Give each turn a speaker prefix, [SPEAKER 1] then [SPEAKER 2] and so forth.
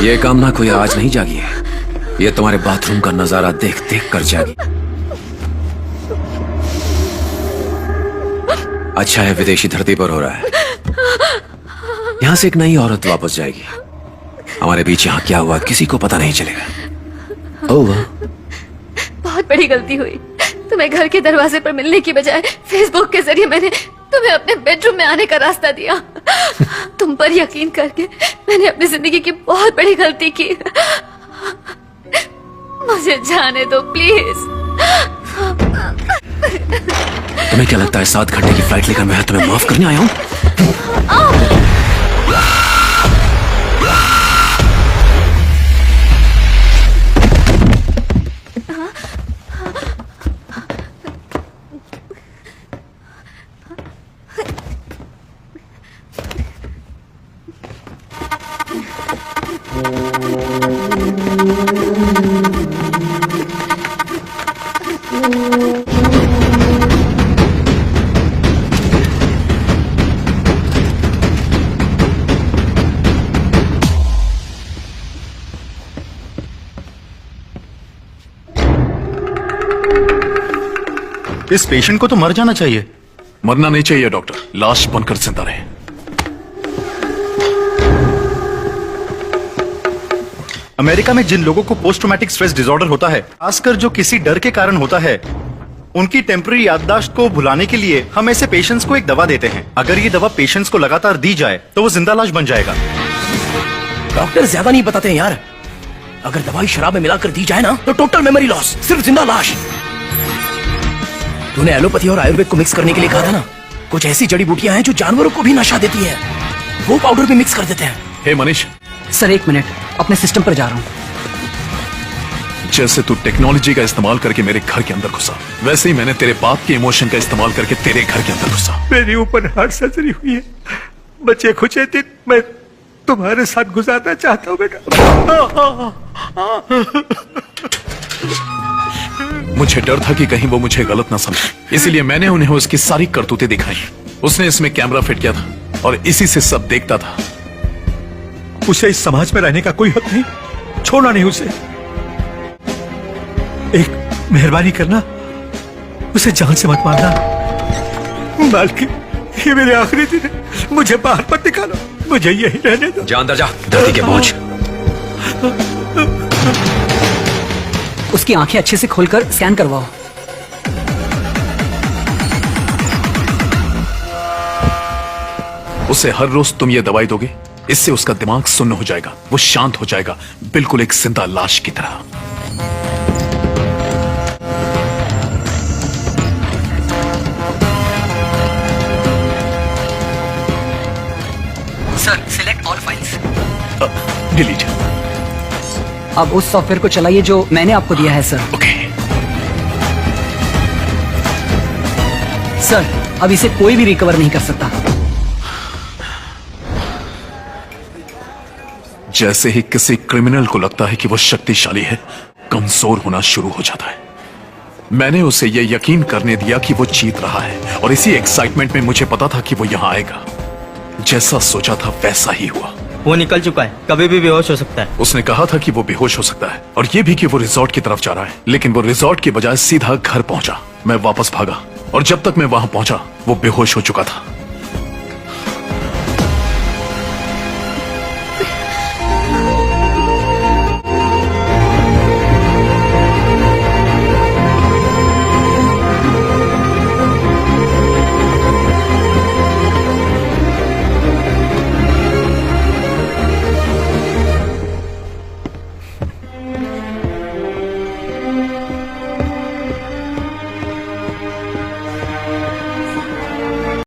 [SPEAKER 1] ये कामना कोई आज नहीं जागी है, ये तुम्हारे बाथरूम का नजारा देख देख कर जागी। अच्छा है विदेशी धरती पर हो रहा है, यहां से एक नई औरत वापस जाएगी। हमारे बीच यहाँ क्या हुआ किसी को पता नहीं चलेगा। ओह वाह,
[SPEAKER 2] बहुत बड़ी गलती हुई। तुम्हें घर के दरवाजे पर मिलने की बजाय फेसबुक के जरिए मैंने तुम्हें अपने बेडरूम में आने का रास्ता दिया। तुम पर यकीन करके मैंने अपनी जिंदगी की बहुत बड़ी गलती की। मुझे जाने दो प्लीज।
[SPEAKER 1] तुम्हें क्या लगता है 7 घंटे की फ्लाइट लेकर मैं तुम्हें माफ करने आया हूँ?
[SPEAKER 3] इस पेशेंट को तो मर जाना चाहिए।
[SPEAKER 4] मरना नहीं चाहिए डॉक्टर, लाश बनकर जिंदा रहे।
[SPEAKER 3] अमेरिका में जिन लोगों को पोस्ट ट्रॉमेटिक स्ट्रेस डिसऑर्डर होता है, खासकर जो किसी डर के कारण होता है, उनकी टेम्पररी याददाश्त को भुलाने के लिए हम ऐसे पेशेंट्स को एक दवा देते हैं। अगर ये दवा पेशेंट्स को लगातार दी जाए तो वो जिंदा लाश बन जाएगा।
[SPEAKER 5] डॉक्टर ज्यादा नहीं बताते हैं यार। अगर दवाई शराब में मिलाकर दी जाए ना तो टोटल मेमोरी लॉस, सिर्फ जिंदा लाश। तूने एलोपैथी और आयुर्वेद को मिक्स करने के लिए कहा था ना, कुछ ऐसी जड़ी बूटियां हैं जो जानवरों को भी नशा देती है, वो पाउडर भी मिक्स कर देते हैं।
[SPEAKER 4] हे मनीष,
[SPEAKER 6] सर 1 मिनट, अपने सिस्टम पर जा रहा हूँ।
[SPEAKER 4] जैसे तू टेक्नोलॉजी का इस्तेमाल करके मेरे घर के अंदर घुसा, वैसे ही मैंने तेरे बाप के इमोशन का इस्तेमाल करके तेरे घर के अंदर घुसा।
[SPEAKER 7] मेरी ओपन हार्ट सर्जरी हुई है, बच्चे खुचे दिन मैं तुम्हारे साथ गुजारना चाहता हूँ बेटा।
[SPEAKER 4] मुझे डर था कि कहीं वो मुझे गलत ना समझे, इसीलिए मैंने उन्हें उसकी सारी करतूतें दिखाई। उसने इसमें कैमरा फिट किया था और इसी से सब देखता था।
[SPEAKER 7] उसे इस समाज में रहने का कोई हक नहीं, छोड़ना नहीं उसे। एक मेहरबानी करना, उसे जान से मत मारना। मालकिन, ये मेरे आखिरी दिन है, मुझे बाहर मत निकालो, मुझे यही रहने दो।
[SPEAKER 1] जा अंदर जा, धरती के बोझ।
[SPEAKER 6] उसकी आंखें अच्छे से खोलकर स्कैन करवाओ।
[SPEAKER 4] उसे हर रोज तुम ये दवाई दोगे, इससे उसका दिमाग सुन्न हो जाएगा, वो शांत हो जाएगा, बिल्कुल एक जिंदा लाश की तरह।
[SPEAKER 6] Sir select all files.
[SPEAKER 4] Delete.
[SPEAKER 6] अब उस सॉफ्टवेयर को चलाइए जो मैंने आपको दिया है सर।
[SPEAKER 4] ओके।
[SPEAKER 6] सर अब इसे कोई भी रिकवर नहीं कर सकता।
[SPEAKER 4] जैसे ही किसी क्रिमिनल को लगता है कि वो शक्तिशाली है, कमजोर होना शुरू हो जाता है। मैंने उसे ये यकीन करने दिया कि वो जीत रहा है, और इसी एक्साइटमेंट में मुझे पता था कि वो यहां आएगा। जैसा सोचा था वैसा ही हुआ।
[SPEAKER 8] वो निकल चुका है, कभी भी बेहोश हो सकता है।
[SPEAKER 4] उसने कहा था कि वो बेहोश हो सकता है, और ये भी कि वो रिजॉर्ट की तरफ जा रहा है, लेकिन वो रिजॉर्ट के बजाय सीधा घर पहुंचा। मैं वापस भागा, और जब तक मैं वहां पहुंचा वो बेहोश हो चुका था।